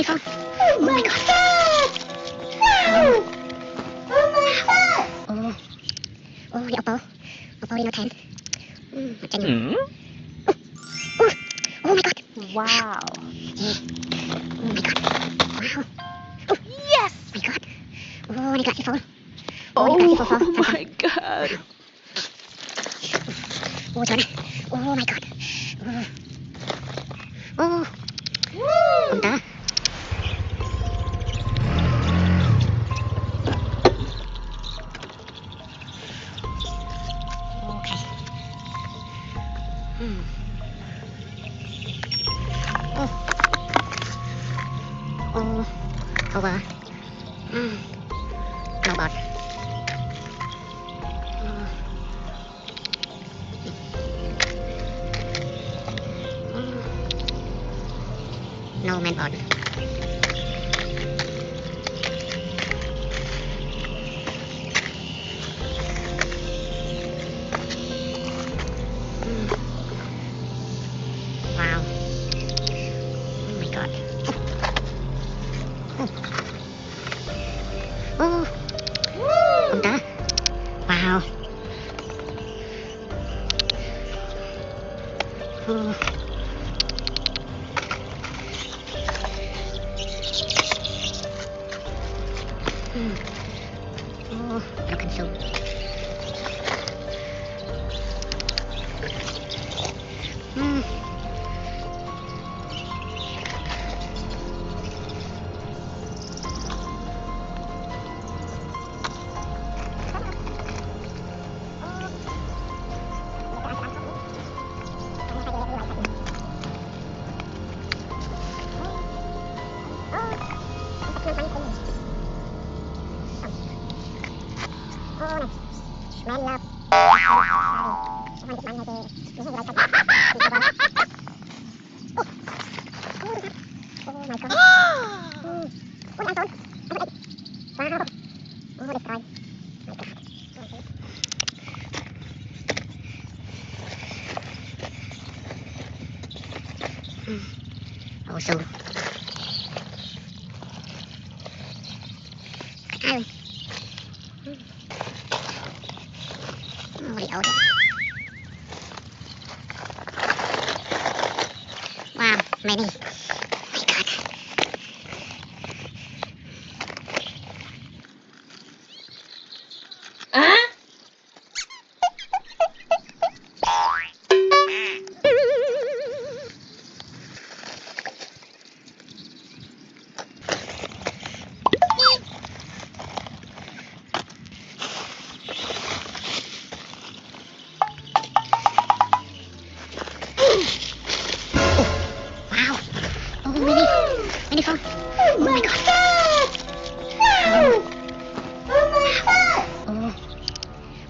beautiful. Oh my god! Wow! Oh my god! Oh, oh, the Oppo. Oppo Reno 10. Mặt trên nhiều. Oh, oh my god. Wow! Oh my god. Wow. Oh, Yes! my god. Oh, the glassy phone. Oh the glassy phone. my god! Oh, trời ơi. Oh my god. Oh. Không tớ. Okay. Oh. Oh. Over. No bot. No man bot. Wow. Oh my god. Oh. Oh. Không tớ. Wow. Oh. Oh, broken soul. Man love. Oh my god. Oh, the iPhone. Wow. Oh, destroy. My god. Oh, so. Ai oh, the old. Wow, many. My god. Wow. Oh, many phone. Oh my god! Wow! Oh my god! Oh.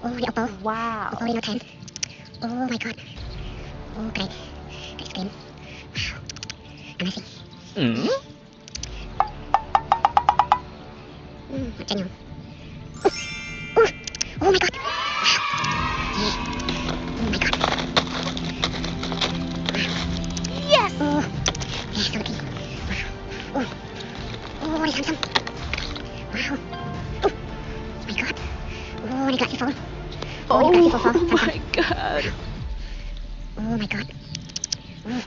Oh, the Oppo. Wow! Oppo Reno 10. Oh my god. Oh, great. Great screen. Wow. Amazing. Mặt trên nhiều. Oh. Oh my god. Wow. Oh my god. Yes! Oh. Yeah, so lucky. Wow. Oh. Oh, the Samsung. Wow. Oh. My god. Oh, the glassy phone. Oh the glassy phone. my god! Oh my god. Oh.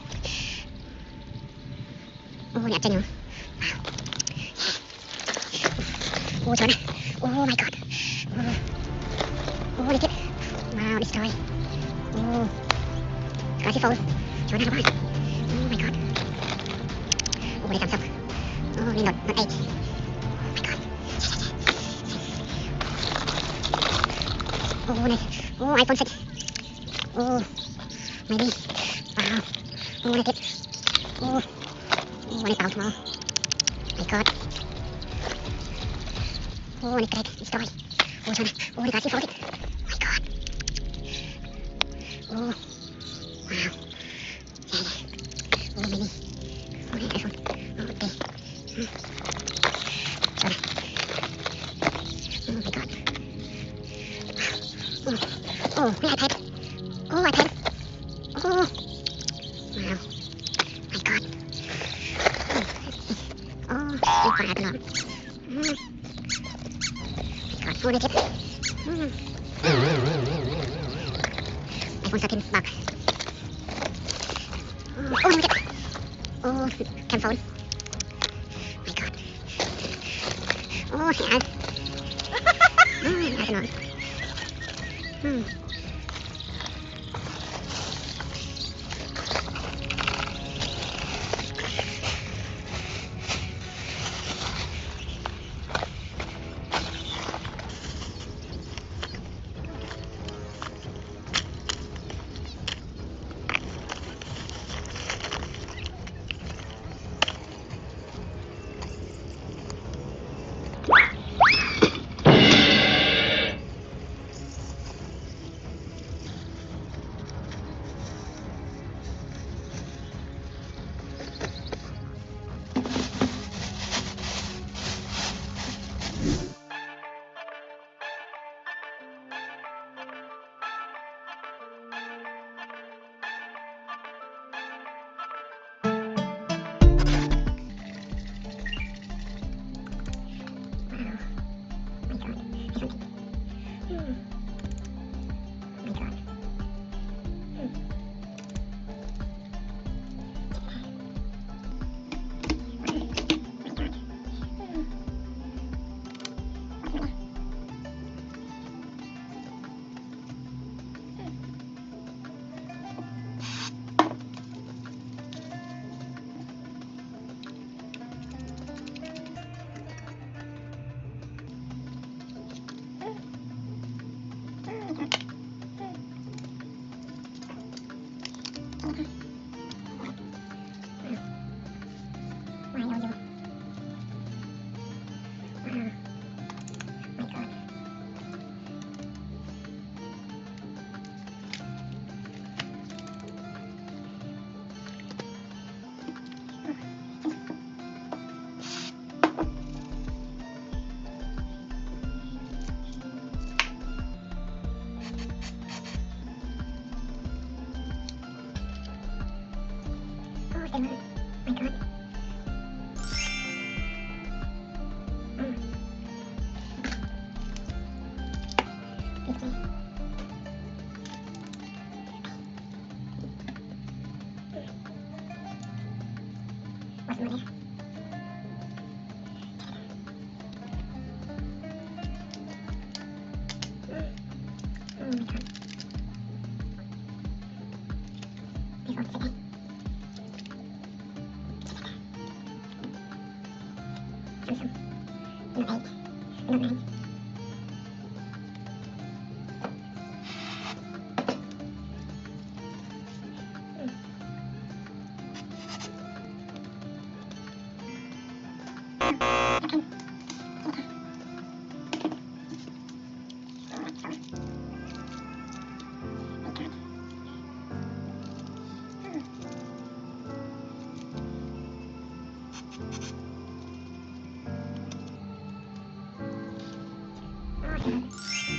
Oh, the trên nhiều. Wow. Oh, trời ơi. Oh my god. Oh, the tip. Wow, destroy. Oh. Glassy phone. Trời ơi, nó oh my god. Oh, the Samsung. Oh, the Note 8. Oh my god. Oh, nice. Oh, iPhone 6. Oh, maybe. Wow. Oh, the tip. Oh. Oh, the pound small. My god. Oh, the great. Destroy. Oh, trời ơi. Oh, the glassy phone. My god. Oh. Wow. Yeah. Oh, mini. Oh, the iPhone. Oh, okay. Trời ơi. Oh my god. Oh, my iPad. Oh, iPad. Oh. Wow. My god. ขอหาเป็นรองก่อนโอ้ได้เจ็บiPhone 13 บักโอ้มันเจ็บโอ้แคมโฟน my god โอ้เสียอาสนองเต็มเลย my god ปิดเลยวัดมาเลยmy god ไปก่อนเสร็จแล้วซ้ำๆเป็นอะไรเป็นอะไรโอ้ย